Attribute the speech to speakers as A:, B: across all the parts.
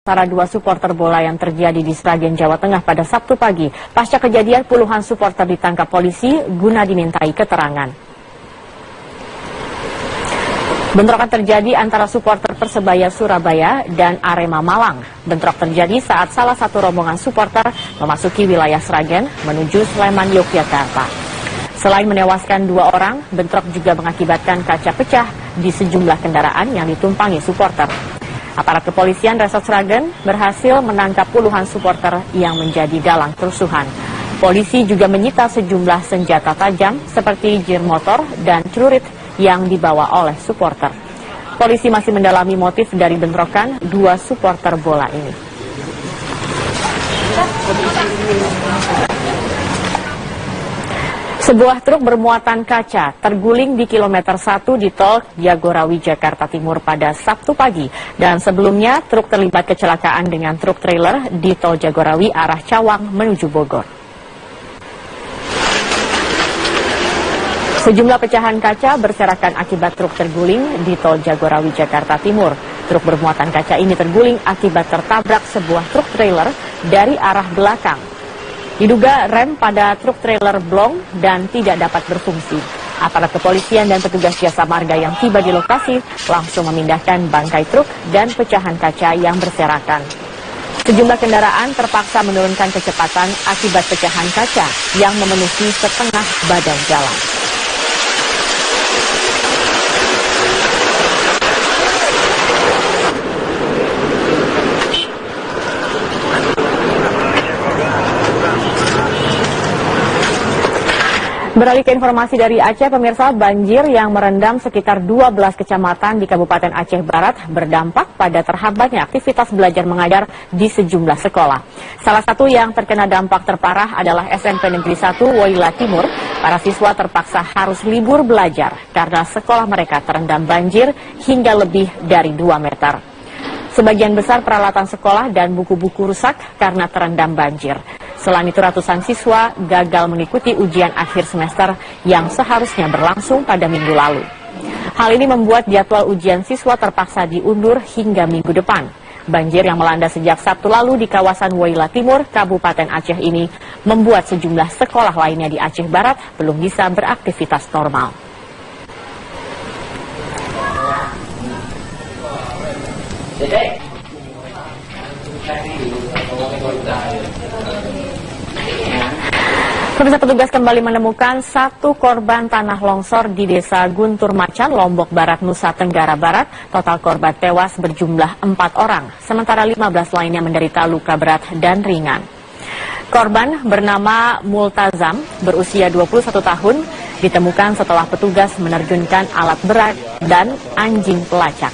A: antara dua supporter bola yang terjadi di Sragen, Jawa Tengah pada Sabtu pagi. Pasca kejadian, puluhan supporter ditangkap polisi guna dimintai keterangan. Bentrokan terjadi antara supporter Persebaya Surabaya dan Arema Malang. Bentrok terjadi saat salah satu rombongan supporter memasuki wilayah Sragen menuju Sleman, Yogyakarta. Selain menewaskan 2 orang, bentrok juga mengakibatkan kaca pecah di sejumlah kendaraan yang ditumpangi supporter. Aparat kepolisian Resort Sragen berhasil menangkap puluhan supporter yang menjadi dalang kerusuhan. Polisi juga menyita sejumlah senjata tajam seperti jir motor dan celurit yang dibawa oleh supporter. Polisi masih mendalami motif dari bentrokan 2 supporter bola ini. Sebuah truk bermuatan kaca terguling di kilometer 1 di tol Jagorawi, Jakarta Timur pada Sabtu pagi. Dan sebelumnya truk terlibat kecelakaan dengan truk trailer di tol Jagorawi arah Cawang menuju Bogor. Sejumlah pecahan kaca berserakan akibat truk terguling di tol Jagorawi, Jakarta Timur. Truk bermuatan kaca ini terguling akibat tertabrak sebuah truk trailer dari arah belakang. Diduga rem pada truk trailer blong dan tidak dapat berfungsi. Aparat kepolisian dan petugas jasa marga yang tiba di lokasi langsung memindahkan bangkai truk dan pecahan kaca yang berserakan. Sejumlah kendaraan terpaksa menurunkan kecepatan akibat pecahan kaca yang memenuhi setengah badan jalan. Beralih ke informasi dari Aceh, pemirsa, banjir yang merendam sekitar 12 kecamatan di Kabupaten Aceh Barat berdampak pada terhambatnya aktivitas belajar mengajar di sejumlah sekolah. Salah satu yang terkena dampak terparah adalah SMP Negeri 1 Woyla Timur. Para siswa terpaksa harus libur belajar karena sekolah mereka terendam banjir hingga lebih dari 2 meter. Sebagian besar peralatan sekolah dan buku-buku rusak karena terendam banjir. Selain itu, ratusan siswa gagal mengikuti ujian akhir semester yang seharusnya berlangsung pada minggu lalu. Hal ini membuat jadwal ujian siswa terpaksa diundur hingga minggu depan. Banjir yang melanda sejak Sabtu lalu di kawasan Woyla Timur, Kabupaten Aceh ini membuat sejumlah sekolah lainnya di Aceh Barat belum bisa beraktivitas normal. Petugas kembali menemukan 1 korban tanah longsor di Desa Guntur Macan, Lombok Barat, Nusa Tenggara Barat. Total korban tewas berjumlah 4 orang, sementara 15 lainnya menderita luka berat dan ringan. Korban bernama Multazam, berusia 21 tahun, ditemukan setelah petugas menerjunkan alat berat dan anjing pelacak.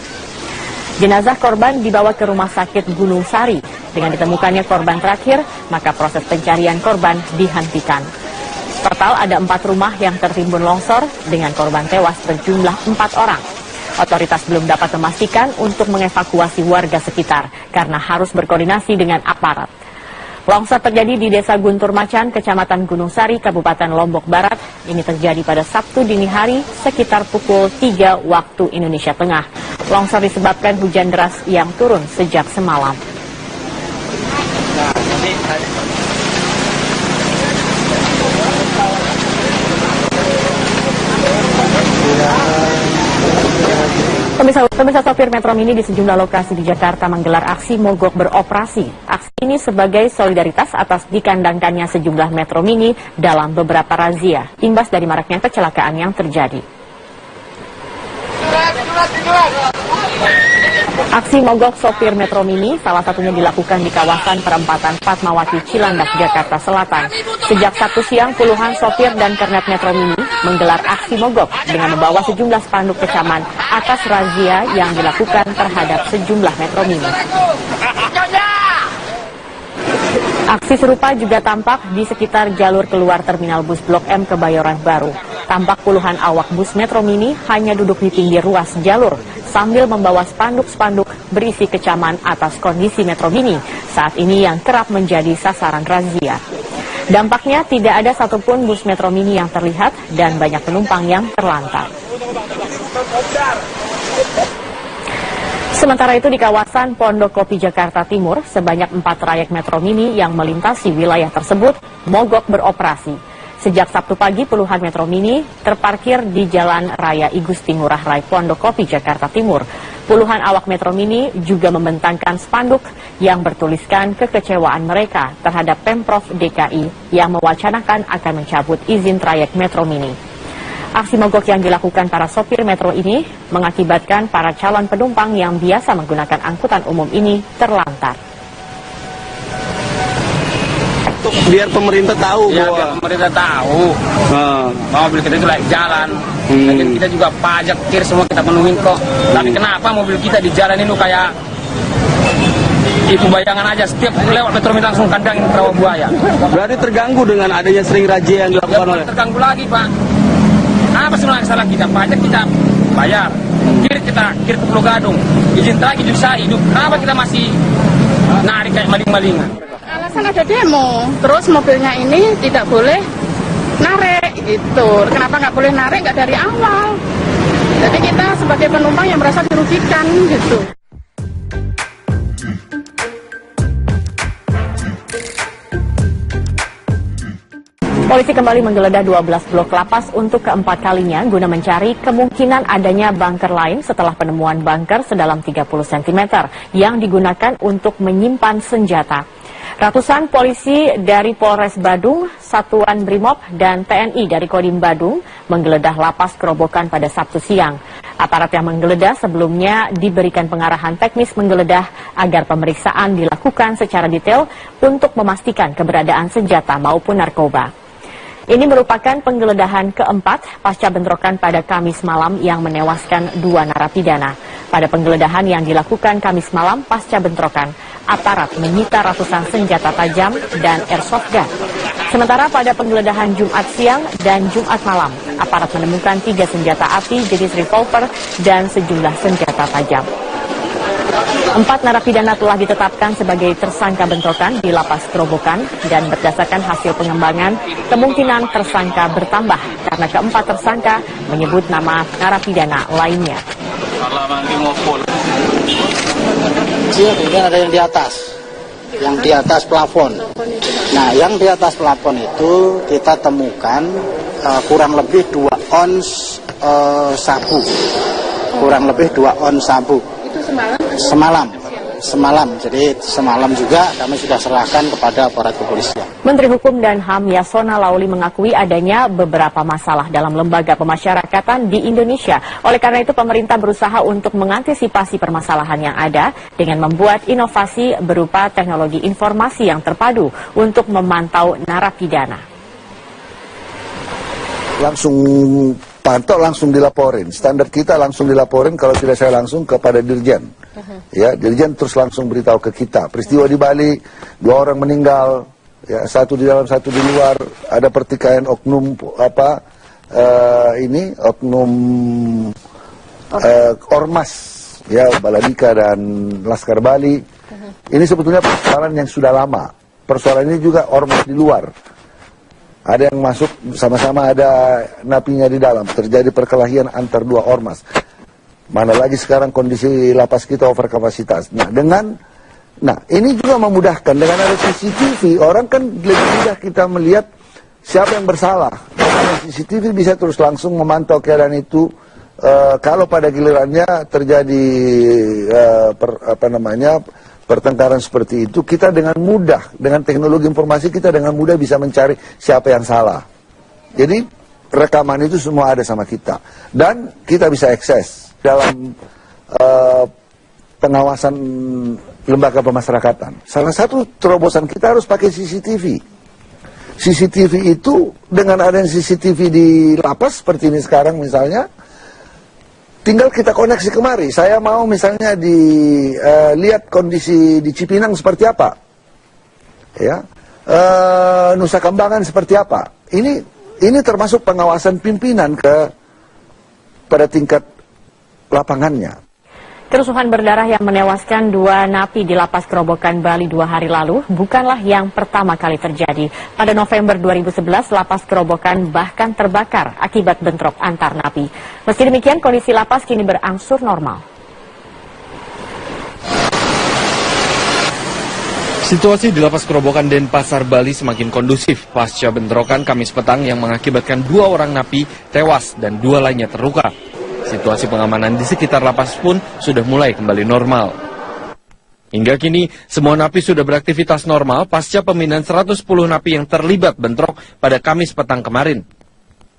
A: Jenazah korban dibawa ke Rumah Sakit Gunung Sari. Dengan ditemukannya korban terakhir, maka proses pencarian korban dihentikan. Total ada 4 rumah yang tertimbun longsor dengan korban tewas berjumlah 4 orang. Otoritas belum dapat memastikan untuk mengevakuasi warga sekitar karena harus berkoordinasi dengan aparat. Longsor terjadi di Desa Guntur Macan, Kecamatan Gunung Sari, Kabupaten Lombok Barat. Ini terjadi pada Sabtu dini hari sekitar pukul 3 waktu Indonesia Tengah. Longsor disebabkan hujan deras yang turun sejak semalam. Pemirsa, sopir Metro Mini di sejumlah lokasi di Jakarta menggelar aksi mogok beroperasi. Aksi ini sebagai solidaritas atas dikandangkannya sejumlah Metro Mini dalam beberapa razia, imbas dari maraknya kecelakaan yang terjadi. Aksi mogok sopir Metro Mini salah satunya dilakukan di kawasan perempatan Fatmawati, Cilandak, Jakarta Selatan. Sejak Sabtu siang, puluhan sopir dan kernet Metro Mini menggelar aksi mogok dengan membawa sejumlah spanduk kecaman atas razia yang dilakukan terhadap sejumlah Metro Mini. Aksi serupa juga tampak di sekitar jalur keluar terminal bus Blok M Kebayoran Baru. Tampak puluhan awak bus Metro Mini hanya duduk di pinggir ruas jalur sambil membawa spanduk-spanduk berisi kecaman atas kondisi Metro Mini saat ini yang kerap menjadi sasaran razia. Dampaknya tidak ada satupun bus Metro Mini yang terlihat dan banyak penumpang yang terlantar. Sementara itu di kawasan Pondok Kopi Jakarta Timur, sebanyak 4 trayek Metro Mini yang melintasi wilayah tersebut mogok beroperasi. Sejak Sabtu pagi, puluhan Metro Mini terparkir di Jalan Raya Igusti Ngurah Rai Pondok Kopi Jakarta Timur. Puluhan awak Metro Mini juga membentangkan spanduk yang bertuliskan kekecewaan mereka terhadap Pemprov DKI yang mewacanakan akan mencabut izin trayek Metro Mini. Aksi mogok yang dilakukan para sopir metro ini mengakibatkan para calon penumpang yang biasa menggunakan angkutan umum ini terlantar.
B: Biar pemerintah tahu
C: ya,
B: bahwa
C: biar pemerintah tahu bahwa mobil kita itu layak jalan. Lagian kita juga pajak kir semua kita penuhin kok. Tapi kenapa mobil kita di jalan ini kayak itu bayangan aja, setiap lewat Metro Mini langsung kandangin perahu buaya.
B: berarti terganggu dengan adanya sering razia yang dilakukan oleh.
C: Terganggu lagi, Pak. Apa sebenarnya salah kita? Pajak kita bayar, kir ke Pulau Gadung, izin lagi juga hidup. Kenapa kita masih narik kayak maling-malingan?
D: Alasan ada demo, terus mobilnya ini tidak boleh narik gitu. Kenapa nggak boleh narik? Nggak dari awal. Jadi kita sebagai penumpang yang merasa dirugikan gitu.
A: Polisi kembali menggeledah 12 blok lapas untuk keempat kalinya guna mencari kemungkinan adanya bunker lain setelah penemuan bunker sedalam 30 cm yang digunakan untuk menyimpan senjata. Ratusan polisi dari Polres Badung, Satuan Brimob, dan TNI dari Kodim Badung menggeledah lapas Kerobokan pada Sabtu siang. Aparat yang menggeledah sebelumnya diberikan pengarahan teknis menggeledah agar pemeriksaan dilakukan secara detail untuk memastikan keberadaan senjata maupun narkoba. Ini merupakan penggeledahan keempat pasca bentrokan pada Kamis malam yang menewaskan 2 narapidana. Pada penggeledahan yang dilakukan Kamis malam pasca bentrokan, aparat menyita ratusan senjata tajam dan airsoft gun. Sementara pada penggeledahan Jumat siang dan Jumat malam, aparat menemukan 3 senjata api jenis revolver dan sejumlah senjata tajam. 4 narapidana telah ditetapkan sebagai tersangka bentrokan di Lapas Kerobokan dan berdasarkan hasil pengembangan, kemungkinan tersangka bertambah karena keempat tersangka menyebut nama narapidana lainnya.
E: Ini ada yang di atas plafon. Nah, yang di atas plafon itu kita temukan kurang lebih 2 ons sabu. Kurang lebih 2 ons sabu. Semalam. Jadi semalam juga kami sudah serahkan kepada aparat kepolisian.
A: Menteri Hukum dan HAM Yasona Lauli mengakui adanya beberapa masalah dalam lembaga pemasyarakatan di Indonesia. Oleh karena itu pemerintah berusaha untuk mengantisipasi permasalahan yang ada dengan membuat inovasi berupa teknologi informasi yang terpadu untuk memantau narapidana.
F: Langsung pantau, langsung dilaporin. Standar kita langsung dilaporin, kalau tidak saya langsung kepada Dirjen. Ya, Dirjen terus langsung beritahu ke kita. Peristiwa di Bali, 2 orang meninggal, ya, 1 di dalam, 1 di luar. Ada pertikaian oknum oknum ormas, ya, Baladika dan Laskar Bali. Ini sebetulnya persoalan yang sudah lama. Persoalan ini juga ormas di luar. Ada yang masuk sama-sama ada napinya di dalam. Terjadi perkelahian antar 2 ormas. Mana lagi sekarang kondisi lapas kita over kapasitas. Nah, ini juga memudahkan. Dengan ada CCTV, orang kan lebih mudah kita melihat siapa yang bersalah. Dengan CCTV bisa terus langsung memantau keadaan itu. Kalau pada gilirannya terjadi pertengkaran seperti itu, kita dengan mudah, dengan teknologi informasi kita dengan mudah bisa mencari siapa yang salah. Jadi rekaman itu semua ada sama kita. Dan kita bisa akses dalam pengawasan lembaga pemasyarakatan. Salah satu terobosan kita harus pakai CCTV. CCTV itu dengan adanya CCTV di lapas seperti ini sekarang misalnya, tinggal kita koneksi kemari. Saya mau misalnya lihat kondisi di Cipinang seperti apa, ya, Nusa Kambangan seperti apa. Ini termasuk pengawasan pimpinan pada tingkat lapangannya.
A: Kerusuhan berdarah yang menewaskan 2 napi di Lapas Kerobokan Bali 2 hari lalu bukanlah yang pertama kali terjadi. Pada November 2011, Lapas Kerobokan bahkan terbakar akibat bentrok antar napi. Meski demikian, kondisi lapas kini berangsur normal.
G: Situasi di Lapas Kerobokan Denpasar, Bali semakin kondusif pasca bentrokan Kamis petang yang mengakibatkan 2 orang napi tewas dan 2 lainnya terluka. Situasi pengamanan di sekitar lapas pun sudah mulai kembali normal. Hingga kini, semua napi sudah beraktivitas normal pasca pemindahan 110 napi yang terlibat bentrok pada Kamis petang kemarin.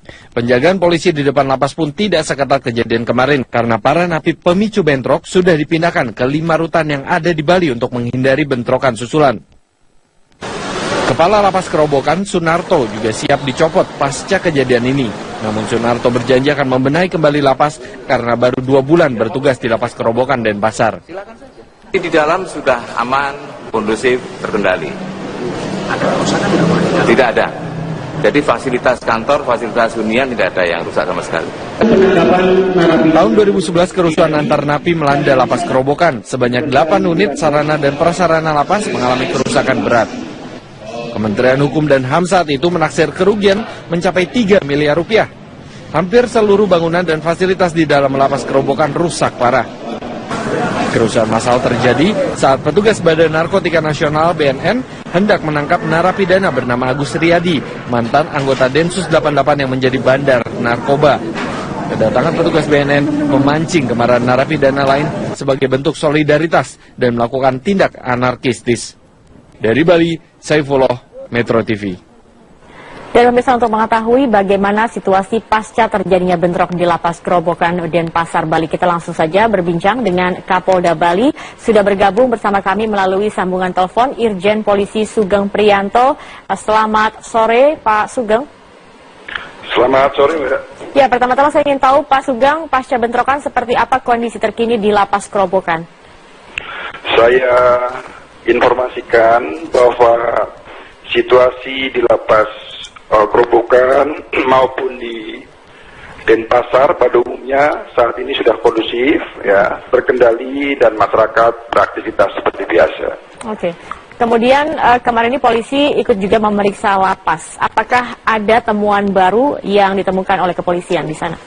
G: Penjagaan polisi di depan lapas pun tidak seketat kejadian kemarin karena para napi pemicu bentrok sudah dipindahkan ke 5 rutan yang ada di Bali untuk menghindari bentrokan susulan. Kepala Lapas Kerobokan, Sunarto, juga siap dicopot pasca kejadian ini. Namun Sunarto berjanji akan membenahi kembali lapas karena baru 2 bulan bertugas di Lapas Kerobokan Denpasar.
H: Di dalam sudah aman, kondusif, terkendali. Ada kerusakan tidak? Tidak ada. Jadi fasilitas kantor, fasilitas hunian tidak ada yang rusak sama sekali.
G: Tahun 2011 kerusuhan antar napi melanda Lapas Kerobokan. Sebanyak 8 unit sarana dan prasarana lapas mengalami kerusakan berat. Kementerian Hukum dan HAM saat itu menaksir kerugian mencapai 3 miliar rupiah. Hampir seluruh bangunan dan fasilitas di dalam Lapas Kerobokan rusak parah. Kerusuhan massal terjadi saat petugas Badan Narkotika Nasional BNN hendak menangkap narapidana bernama Agus Riyadi, mantan anggota Densus 88 yang menjadi bandar narkoba. Kedatangan petugas BNN memancing kemarahan narapidana lain sebagai bentuk solidaritas dan melakukan tindak anarkistis. Dari Bali, Saifullah, Metro TV.
A: Dan pemirsa, untuk mengetahui bagaimana situasi pasca terjadinya bentrok di Lapas Kerobokan Denpasar, Bali, kita langsung saja berbincang dengan Kapolda Bali. Sudah bergabung bersama kami melalui sambungan telepon Irjen Polisi Sugeng Priyanto. Selamat sore, Pak Sugeng.
I: Selamat sore, Mbak.
A: Ya, pertama-tama saya ingin tahu, Pak Sugeng, pasca bentrokan seperti apa kondisi terkini di Lapas Kerobokan?
I: Saya informasikan bahwa situasi di Lapas Kerobokan maupun di Denpasar pada umumnya saat ini sudah kondusif, ya, terkendali dan masyarakat beraktivitas seperti biasa.
A: Oke. Kemudian kemarin ini polisi ikut juga memeriksa lapas. Apakah ada temuan baru yang ditemukan oleh kepolisian di sana?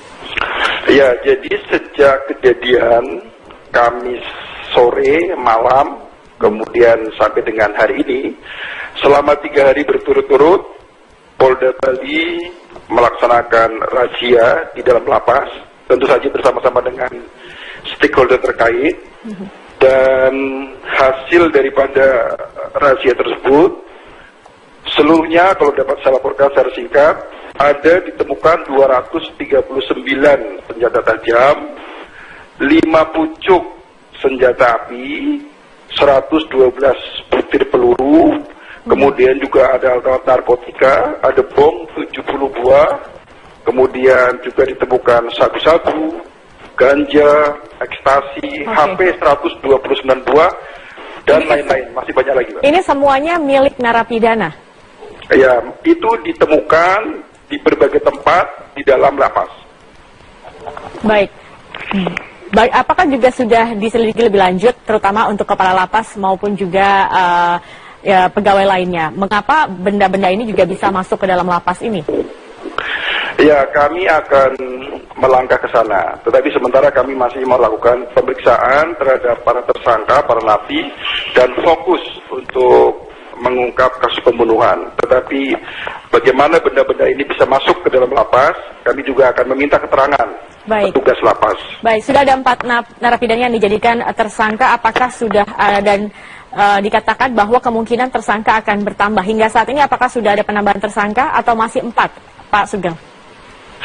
I: Ya, jadi sejak kejadian Kamis sore, malam, kemudian sampai dengan hari ini, selama 3 hari berturut-turut, Polda Bali melaksanakan razia di dalam lapas, tentu saja bersama-sama dengan stakeholder terkait, dan hasil daripada razia tersebut, seluruhnya kalau dapat saya laporkan secara singkat, ada ditemukan 239 senjata tajam, 5 pucuk senjata api, 112 butir peluru, kemudian juga ada alat narkotika, ada bom 70 buah, kemudian juga ditemukan sabu-sabu, ganja, ekstasi, HP 129 buah, dan lain-lain. Masih banyak lagi, Pak.
A: Ini semuanya milik narapidana?
I: Ya, itu ditemukan di berbagai tempat di dalam lapas.
A: Baik. Baik, apakah juga sudah diselidiki lebih lanjut, terutama untuk kepala lapas maupun juga ya, pegawai lainnya? Mengapa benda-benda ini juga bisa masuk ke dalam lapas ini?
I: Ya, kami akan melangkah ke sana. Tetapi sementara kami masih melakukan pemeriksaan terhadap para tersangka, para napi, dan fokus untuk mengungkap kasus pembunuhan. Tetapi bagaimana benda-benda ini bisa masuk ke dalam lapas, kami juga akan meminta keterangan petugas lapas.
A: Baik, sudah ada 4 narapidana yang dijadikan tersangka. Apakah sudah dan dikatakan bahwa kemungkinan tersangka akan bertambah? Hingga saat ini apakah sudah ada penambahan tersangka atau masih 4, Pak Sugeng?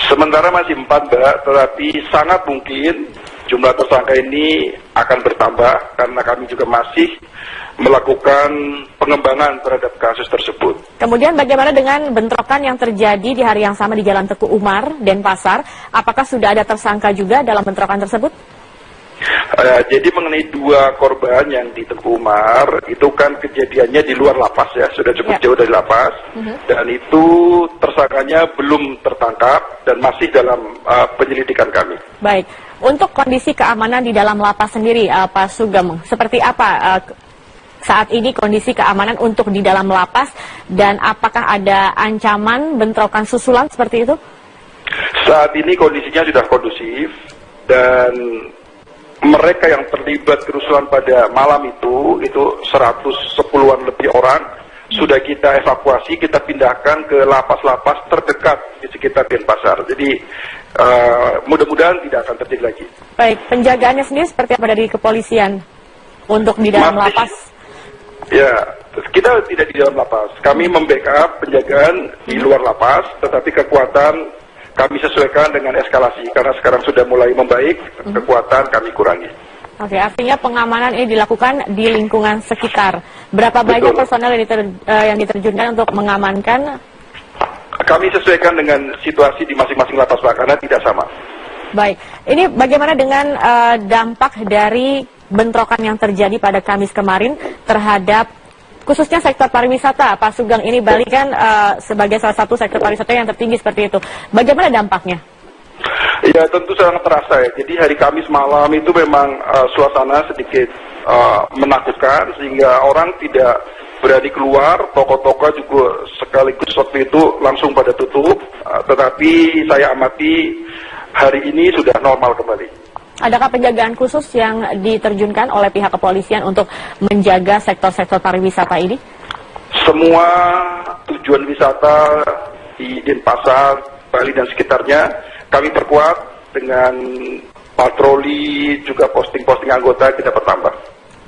I: Sementara masih 4, Mbak, tetapi sangat mungkin jumlah tersangka ini akan bertambah karena kami juga masih melakukan pengembangan terhadap kasus tersebut.
A: Kemudian bagaimana dengan bentrokan yang terjadi di hari yang sama di Jalan Teguh Umar, Denpasar? Apakah sudah ada tersangka juga dalam bentrokan tersebut?
I: Jadi mengenai 2 korban yang di Teguh Umar, itu kan kejadiannya di luar lapas ya, sudah cukup jauh dari lapas, dan itu tersangkanya belum tertangkap dan masih dalam penyelidikan kami.
A: Baik, untuk kondisi keamanan di dalam lapas sendiri, Pak Sugeng, seperti apa saat ini kondisi keamanan untuk di dalam lapas, dan apakah ada ancaman bentrokan susulan seperti itu?
I: Saat ini kondisinya sudah kondusif, dan mereka yang terlibat kerusuhan pada malam itu 110-an lebih orang, sudah kita evakuasi, kita pindahkan ke lapas-lapas terdekat di sekitar Denpasar. Jadi mudah-mudahan tidak akan terjadi lagi.
A: Baik, penjagaannya sendiri seperti apa dari kepolisian untuk di dalam lapas?
I: Ya, kita tidak di dalam lapas. Kami membackup penjagaan di luar lapas, tetapi kekuatan kami sesuaikan dengan eskalasi. Karena sekarang sudah mulai membaik, kekuatan kami kurangi.
A: Oke, artinya pengamanan ini dilakukan di lingkungan sekitar. Berapa banyak personel yang diterjunkan untuk mengamankan?
I: Kami sesuaikan dengan situasi di masing-masing lapas, Pak, karena tidak sama.
A: Baik, ini bagaimana dengan dampak dari bentrokan yang terjadi pada Kamis kemarin terhadap khususnya sektor pariwisata? Pak Sugeng, ini Bali kan sebagai salah satu sektor pariwisata yang tertinggi seperti itu. Bagaimana dampaknya?
I: Ya, tentu sangat terasa ya. Jadi hari Kamis malam itu memang suasana sedikit menakutkan sehingga orang tidak berani keluar, toko-toko juga sekaligus waktu itu langsung pada tutup. Tetapi saya amati hari ini sudah normal kembali.
A: Adakah penjagaan khusus yang diterjunkan oleh pihak kepolisian untuk menjaga sektor-sektor pariwisata ini?
I: Semua tujuan wisata di Denpasar, Bali dan sekitarnya kami perkuat dengan patroli, juga posting-posting anggota kita bertambah.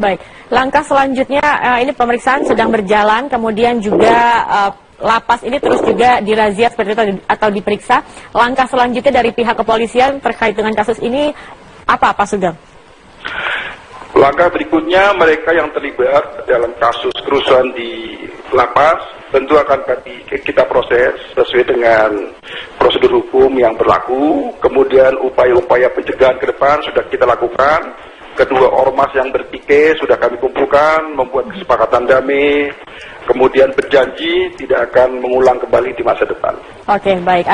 A: Baik, langkah selanjutnya ini pemeriksaan sedang berjalan, kemudian juga lapas ini terus juga dirazia seperti itu atau diperiksa. Langkah selanjutnya dari pihak kepolisian terkait dengan kasus ini apa, Pak Sugeng?
I: Langkah berikutnya, mereka yang terlibat dalam kasus kerusuhan di lapas tentu akan kita proses sesuai dengan prosedur hukum yang berlaku. Kemudian upaya-upaya pencegahan ke depan sudah kita lakukan. Kedua ormas yang bertikai sudah kami kumpulkan, membuat kesepakatan damai, kemudian berjanji tidak akan mengulang kembali di masa depan.
A: Oke, baik.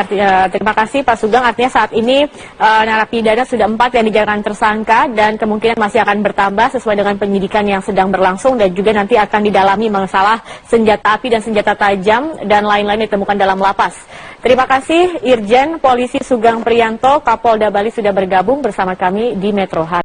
A: Terima kasih Pak Sugeng. Artinya saat ini narapidana sudah 4 yang dijadikan tersangka dan kemungkinan masih akan bertambah sesuai dengan penyidikan yang sedang berlangsung dan juga nanti akan didalami masalah senjata api dan senjata tajam dan lain-lain ditemukan dalam lapas. Terima kasih Irjen Polisi Sugeng Priyanto, Kapolda Bali sudah bergabung bersama kami di Metro Hari.